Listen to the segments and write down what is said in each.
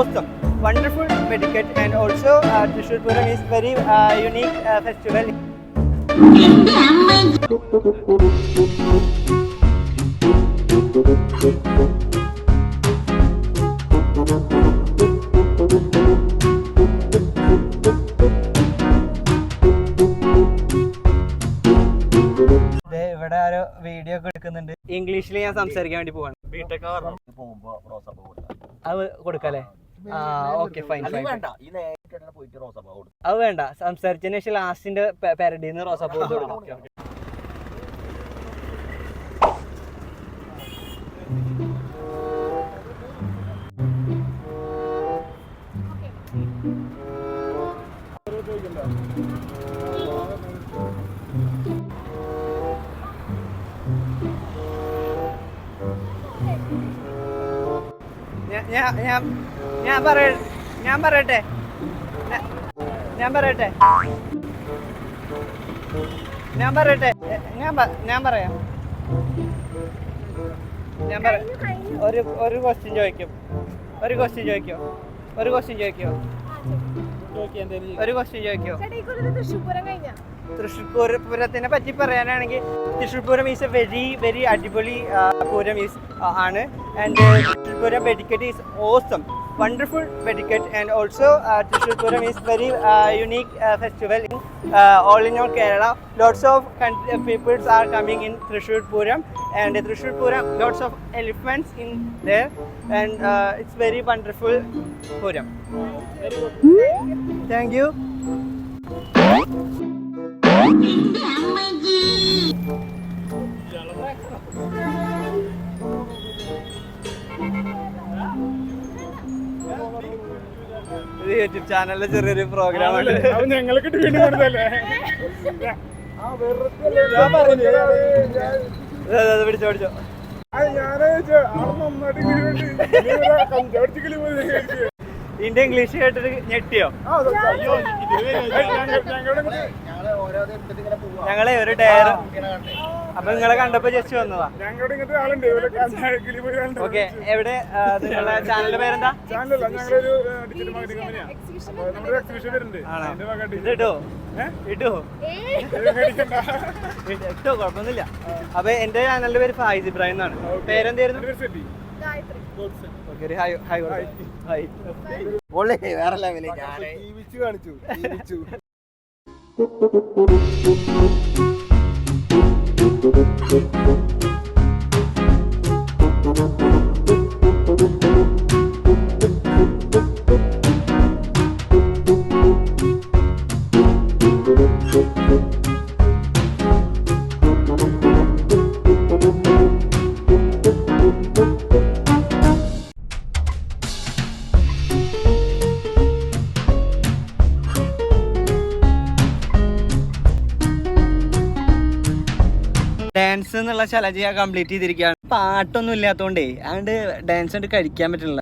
awesome, wonderful etiquette, and also Thrissur Puram is very unique festival. ഇവിടെ ഒരു video ഒക്കെ എടുക്കുന്നുണ്ട്. ഇംഗ്ലീഷിൽ ഞാൻ സംസാരിക്കാൻ വേണ്ടി പോവാണ്. അത് കൊടുക്കല്ലേ? Okay fine. അത് വേണ്ട, സംസാരിച്ചതിന് ശേഷം ലാസ്റ്റിന്റെ പാരഡിന്ന് റോസാപ്പൂ കൊടുക്കാം. ഞാൻ പറയട്ടെ ഒരു ക്വസ്റ്റ്യൻ ചോദിക്കും. തൃശ്ശൂർ പൂരത്തിനെ പറ്റി പറയാനാണെങ്കിൽ Thrissur Pooram is A very അടിപൊളി പൂരം ആണ്. ആൻഡ് തൃശ്ശൂർ പൂരം വെടിക്കെട്ട് is awesome, wonderful etiquette, and also Thrissur Puram is very unique festival in all in all Kerala. Lots of peoples are coming in Thrissur Puram, and Thrissur Puram lots of elephants in there, and it's very wonderful Puram. Very good. Thank you. YouTube ചാനലിലെ ചെറിയൊരു programme ആണ്. പിടിച്ചോ ഇതിന്റെ English കേട്ടിട്ട് ഞെട്ടിയോ? ഞങ്ങളെ ഒരു Dyer അപ്പൊ നിങ്ങളെ കണ്ടപ്പോ ജസ്റ്റ് വന്നതാ. ഓക്കെ, എവിടെ നിങ്ങളെ ചാനലിന്റെ പേരെന്താ? ഇട്ടോ കുഴപ്പമൊന്നുമില്ല. അപ്പൊ എന്റെ ചാനലിന്റെ പേര് ഫായിസ് ഇബ്രാഹിം എന്നാണ്. പേരെന്തായിരുന്നു? വേറെ ലെവല് കാണിച്ചു. ഡാൻസ് എന്നുള്ള ചലഞ്ച് ഞാൻ കംപ്ലീറ്റ് ചെയ്തിരിക്കുകയാണ്. പാട്ടൊന്നും ഇല്ലാത്തോണ്ടേ അതുകൊണ്ട് ഡാൻസ് കൊണ്ട് കഴിക്കാൻ പറ്റില്ല.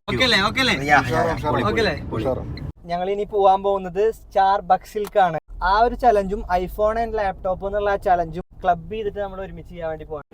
ഞങ്ങൾ ഇനി പോവാൻ പോകുന്നത് സ്റ്റാർ ബക്സിൽക്കാണ്. ആ ഒരു ചലഞ്ചും ഐഫോൺ ആൻഡ് ലാപ്ടോപ്പ് എന്നുള്ള ആ ചലഞ്ചും ക്ലബ് ചെയ്തിട്ട് നമ്മൾ ഒരുമിച്ച് ചെയ്യാൻ വേണ്ടി പോവാണ്.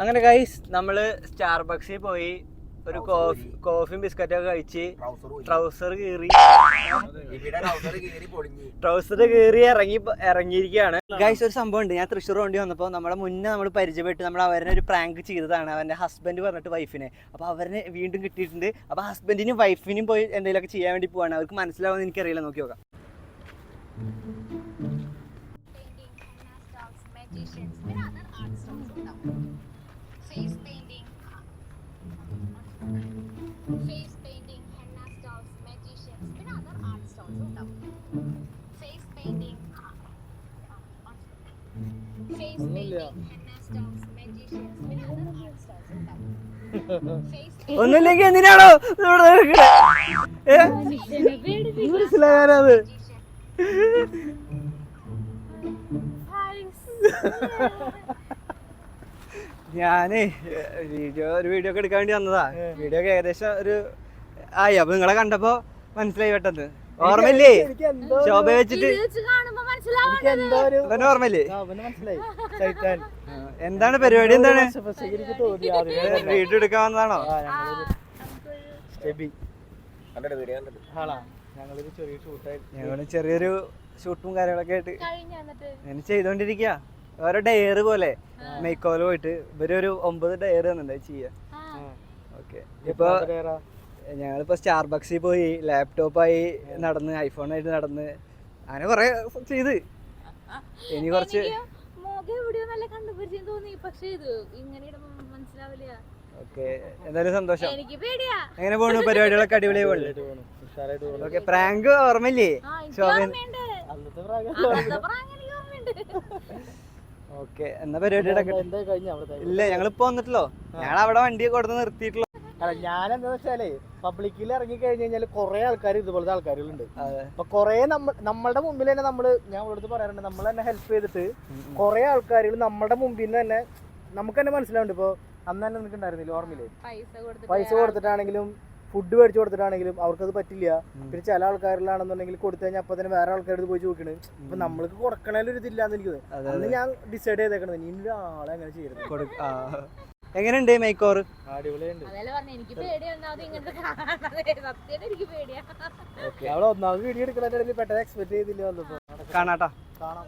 അങ്ങനെ ഗൈസ് നമ്മൾ സ്റ്റാർബക്സിൽ പോയി ഒരു കോഫിയും ബിസ്ക്കറ്റൊക്കെ കഴിച്ച് ട്രൗസർ കീറി ഇറങ്ങിയിരിക്കുകയാണ്. ഗൈസ്, ഒരു സംഭവം ഉണ്ട്. ഞാൻ തൃശ്ശൂർ വേണ്ടി വന്നപ്പോൾ നമ്മളെ മുന്നേ നമ്മൾ പരിചയപ്പെട്ട് നമ്മൾ അവരെ ഒരു പ്രാങ്ക് ചെയ്തതാണ്. അവൻ്റെ ഹസ്ബൻഡ് പറഞ്ഞിട്ട് വൈഫിനെ. അപ്പോൾ അവരെ വീണ്ടും കിട്ടിയിട്ടുണ്ട്. അപ്പോൾ ഹസ്ബൻഡിനും വൈഫിനും പോയി എന്തെങ്കിലുമൊക്കെ ചെയ്യാൻ വേണ്ടി പോവാണ്. അവർക്ക് മനസ്സിലാവുമെന്ന് എനിക്കറിയില്ല. നോക്കി നോക്കാം. ഒന്നുമില്ലെങ്കിൽ എന്തിനാണോ മനസ്സിലാകാനത്? ഞാനേ ഒരു വീഡിയോ ഒക്കെ എടുക്കാൻ വേണ്ടി വന്നതാ. വീഡിയോ ഒക്കെ ഏകദേശം ഒരു ആയി. അപ്പൊ നിങ്ങളെ കണ്ടപ്പോ മനസ്സിലായി പെട്ടെന്ന്. ഓർമ്മയില്ലേ ശോഭ വെച്ചിട്ട്? ഓർമ്മയില്ലേ? എന്താണ് പരിപാടി? എന്താണ് വീഡിയോ എടുക്കാൻ വന്നതാണോ? ഞങ്ങള് ചെറിയൊരു ഷൂട്ടും കാര്യങ്ങളൊക്കെ ആയിട്ട് ഞാൻ ചെയ്തോണ്ടിരിക്ക. ഓരോ ഡയറ് പോലെ മേക്ക് ഓവർ പോയിട്ട് ഇവരൊരു 9 ഡയറ് തന്നിട്ടുണ്ട് ചെയ്യാ. ഓക്കെ, ഇപ്പൊ ഞങ്ങളിപ്പോ സ്റ്റാർബക്സിൽ പോയി, ലാപ്ടോപ്പായി നടന്ന്, ഐഫോണായിട്ട് നടന്ന്, അങ്ങനെ കൊറേ ചെയ്ത്. ഇനി കുറച്ച് ഓക്കെ. എന്തായാലും സന്തോഷം. എങ്ങനെ പോണു പരിപാടികളൊക്കെ? അടിപൊളിയായി പോണു. ഓക്കെ, പ്രാങ്ക് ഓർമ്മയില്ലേ ശോഭൻ? ഓക്കെ, എന്നാ പരിപാടിയുടെ ഇല്ല, ഞങ്ങളിപ്പോ വന്നിട്ടല്ലോ. ഞങ്ങൾ അവിടെ വണ്ടിയൊക്കെ കൊടുത്ത് നിർത്തിയിട്ടില്ല. ഞാൻ എന്താ വെച്ചാലേ പബ്ലിക്കിൽ ഇറങ്ങി കഴിഞ്ഞ് കഴിഞ്ഞാൽ കുറെ ആൾക്കാർ ഇതുപോലത്തെ ആൾക്കാരുകളുണ്ട്. അപ്പൊ കുറെ നമ്മളുടെ മുമ്പിൽ തന്നെ ഞാൻ ഇവിടുത്തെ പറയാറുണ്ട്, നമ്മൾ തന്നെ ഹെൽപ്പ് ചെയ്തിട്ട് കുറെ ആൾക്കാരുകൾ നമ്മുടെ മുമ്പിൽ നിന്ന് തന്നെ നമുക്ക് തന്നെ മനസ്സിലാവുന്നുണ്ട്. ഇപ്പൊ അന്ന് തന്നെ നിനക്ക് ഉണ്ടായിരുന്നില്ല ഓർമ്മയില്ലേ? പൈസ കൊടുത്തിട്ടാണെങ്കിലും ഫുഡ് മേടിച്ചു കൊടുത്തിട്ടാണെങ്കിലും അവർക്കത് പറ്റില്ല. പിന്നെ ചില ആൾക്കാരിലാണെന്നുണ്ടെങ്കിൽ കൊടുത്തു കഴിഞ്ഞാൽ അപ്പൊ തന്നെ വേറെ ആൾക്കാരുടെ പോയി ചോദിക്കണേ. അപ്പൊ നമ്മൾക്ക് കൊടുക്കണേലൊരു ഇതില്ലാന്ന് എനിക്ക് തോന്നുന്നു. അന്ന് ഞാൻ ഡിസൈഡ് ചെയ്തേക്കണത് ഇനി ആളെ അങ്ങനെ ചെയ്യരുത്. എങ്ങനെയുണ്ട് മേക്ക് ഓവർ? അടിപൊളിയുണ്ട്. അവിടെ ഒന്നാമത് വീഡിയോ എടുക്കണ പെട്ടെന്ന് എക്സ്പെക്ട് ചെയ്തില്ല വന്നപ്പോ. കാണാട്ടാ. കാണാം.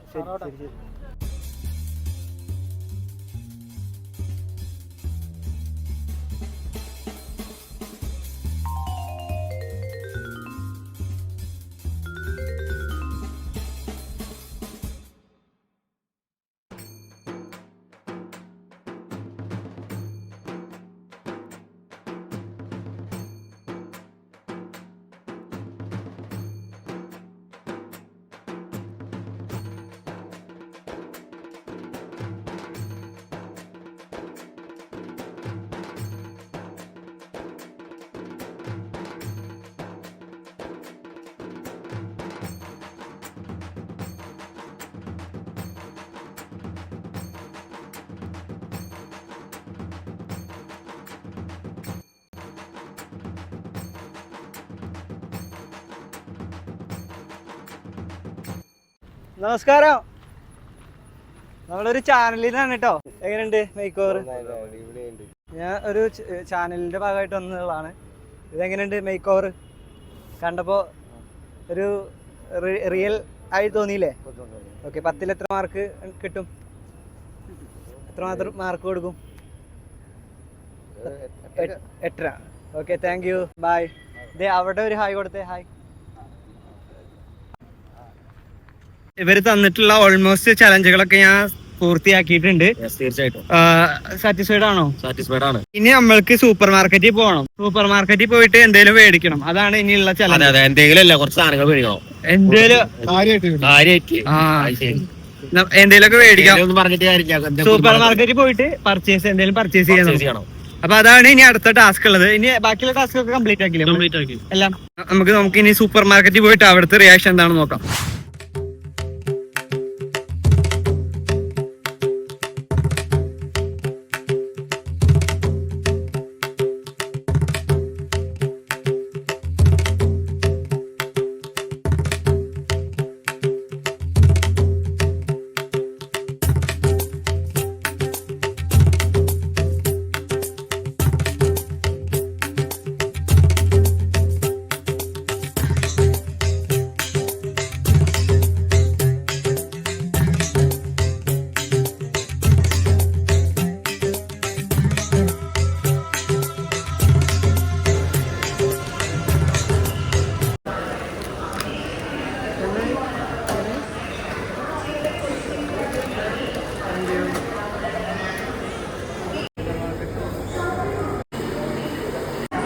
നമസ്കാരം. നമ്മളൊരു ചാനലിൽ നിന്നാണ് കേട്ടോ. എങ്ങനെയുണ്ട് മേക്ക് ഓവർ? ഞാൻ ഒരു ചാനലിന്റെ ഭാഗമായിട്ട് വന്നതാണ്. ഇതെങ്ങനെയുണ്ട് മേക്ക് ഓവർ? കണ്ടപ്പോ ഒരു റിയൽ ആയി തോന്നിയില്ലേ? ഓക്കെ, 10ൽ എത്ര മാർക്ക് കിട്ടും? എത്രമാത്രം മാർക്ക് കൊടുക്കും? 8. Okay, thank you, bye. ഇതേ അവിടെ ഒരു ഹായ് കൊടുത്തേ. ഹായ്. ഇവര് തന്നിട്ടുള്ള ഓൾമോസ്റ്റ് ചലഞ്ചുകളൊക്കെ ഞാൻ പൂർത്തിയാക്കിയിട്ടുണ്ട്. തീർച്ചയായിട്ടും. സാറ്റിസ്ഫൈഡ് ആണോ? സാറ്റിസ്ഫൈഡ് ആണ്. ഇനി നമ്മൾക്ക് സൂപ്പർ മാർക്കറ്റിൽ പോകണം. സൂപ്പർ മാർക്കറ്റിൽ പോയിട്ട് എന്തെങ്കിലും മേടിക്കണം. അതാണ് ഇനിയുള്ള ചലഞ്ച്. എന്തെങ്കിലും അല്ല, കുറച്ച് സാധനങ്ങൾ മേടിക്കണം. എന്തേലും എന്തെങ്കിലുമൊക്കെ മേടിക്കാം. സൂപ്പർ മാർക്കറ്റിൽ പോയിട്ട് എന്തെങ്കിലും പർച്ചേസ് ചെയ്യണം. അപ്പൊ അതാണ് ഇനി അടുത്ത ടാസ്ക് ഉള്ളത്. ഇനി ബാക്കിയുള്ള ടാസ്ക് ഒക്കെ കംപ്ലീറ്റ് ആക്കില്ല എല്ലാം. നമുക്ക് ഇനി സൂപ്പർ മാർക്കറ്റിൽ പോയിട്ട് അവിടുത്തെ റിയാക്ഷൻ എന്താണെന്ന് നോക്കാം.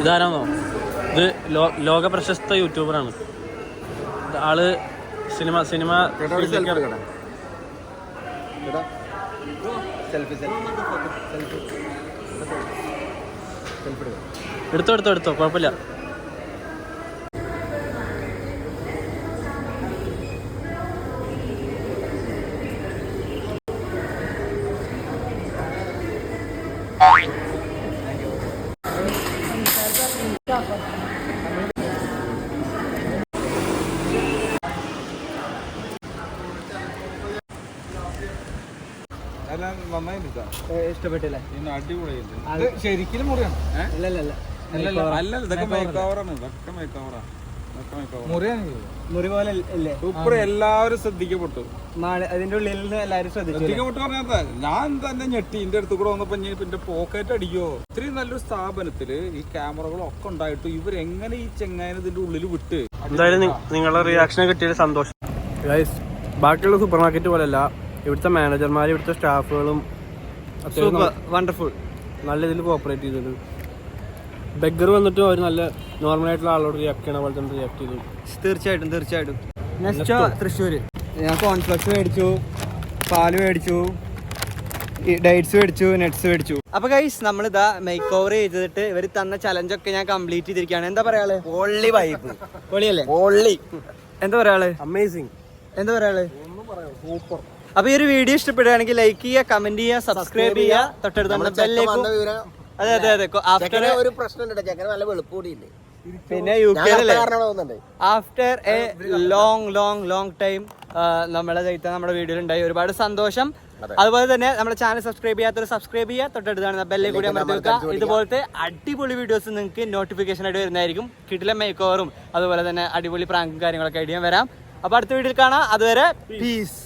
ഇതാരാന്നോ? ഇത് ലോക പ്രശസ്ത യൂട്യൂബറാണ്. ആള് സിനിമ എടുത്തോ കുഴപ്പമില്ല. ഇഷ്ടപ്പെട്ടില്ലേ? അടിപൊളിയുണ്ട്. ശരിക്കും മുറിയാണ്. മുറി പോലെ ഇല്ലേ? സൂപ്പർ. എല്ലാവരും ശ്രദ്ധിക്കപ്പെട്ടു. അതിന്റെ ഉള്ളിൽ നിന്ന് എല്ലാരും ശ്രദ്ധിക്കപ്പെട്ടു പറഞ്ഞാൽ ഞാൻ തന്നെ ഞെട്ടി. എന്റെ അടുത്ത് കൂടെ വന്നപ്പോ എന്റെ പോക്കറ്റ് അടിക്കോ. ഇത്രയും നല്ലൊരു സ്ഥാപനത്തില് ഈ ക്യാമറകളൊക്കെ ഉണ്ടായിട്ട് ഇവരെങ്ങനെ ഈ ചെങ്ങായനെ ഇതിന്റെ ഉള്ളിൽ വിട്ട്? എന്തായാലും നിങ്ങളുടെ റിയാക്ഷനെ കിട്ടിയ സന്തോഷം. ബാക്കിയുള്ള സൂപ്പർ മാർക്കറ്റ് പോലെയല്ല, ഇവിടുത്തെ മാനേജർമാർ ഇവിടുത്തെ സ്റ്റാഫുകളും വണ്ടർഫുൾ, നല്ല ഇതിൽ കോപ്പറേറ്റ് ചെയ്തത്. ബെഗർ വന്നിട്ട് അവർ നല്ല നോർമലായിട്ടുള്ള ആളോട് റിയാക്ട് ചെയ്യണ പോലെ തന്നെ റിയാക്ട് ചെയ്തു. തീർച്ചയായിട്ടും. നെക്സ്റ്റ് തൃശ്ശൂര് ഞാൻ കോൺഫ്ലക്സ് മേടിച്ചു, പാല് മേടിച്ചു, ഡേറ്റ്സ് മേടിച്ചു, നട്ട്സ് മേടിച്ചു. അപ്പൊ ഗൈസ് നമ്മളിതാ മേക്ക് ഓവർ ചെയ്തിട്ട് ഇവർ തന്ന ചലഞ്ചൊക്കെ ഞാൻ കംപ്ലീറ്റ് ചെയ്തിരിക്കുകയാണ്. എന്താ പറയാള്? പൊള്ളി വൈബ്, പൊളിയല്ലേ? പൊള്ളി. എന്താ പറയാള്? അമേസിങ്. എന്താ പറയാള്? സൂപ്പർ. അപ്പൊ ഈ ഒരു വീഡിയോ ഇഷ്ടപ്പെടുകയാണെങ്കിൽ ലൈക്ക് ചെയ്യുക, കമന്റ് ചെയ്യുക, സബ്സ്ക്രൈബ് ചെയ്യുക, തൊട്ടടുത്ത ബെല്ലേക്കും. അതെ ആഫ്റ്റർ ഒരു പ്രശ്നമുണ്ട്, ചെക്കന് നല്ല വെളുപ്പ് കൂടിയില്ലേ. പിന്നെ UK after A long time നമ്മളെ നമ്മുടെ വീഡിയോയിൽ ഉണ്ടായി. ഒരുപാട് സന്തോഷം. അതുപോലെ തന്നെ നമ്മുടെ ചാനൽ സബ്സ്ക്രൈബ് ചെയ്യാത്തവർ സബ്സ്ക്രൈബ് ചെയ്യുക, തൊട്ടടുത്താണ് ബെല്ലിൽ കൂടി അമർത്തി വെക്കുക. ഇതുപോലത്തെ അടിപൊളി വീഡിയോസ് നിങ്ങൾക്ക് നോട്ടിഫിക്കേഷൻ ആയിട്ട് വരുന്നതായിരിക്കും. കിട്ടില്ല മേക്ക് ഓവറും അതുപോലെ തന്നെ അടിപൊളി പ്രാങ്കും കാര്യങ്ങളൊക്കെ ആയിട്ട് ഞാൻ വരാം. അപ്പൊ അടുത്ത വീഡിയോയിൽ കാണാം. അതുവരെ പീസ്.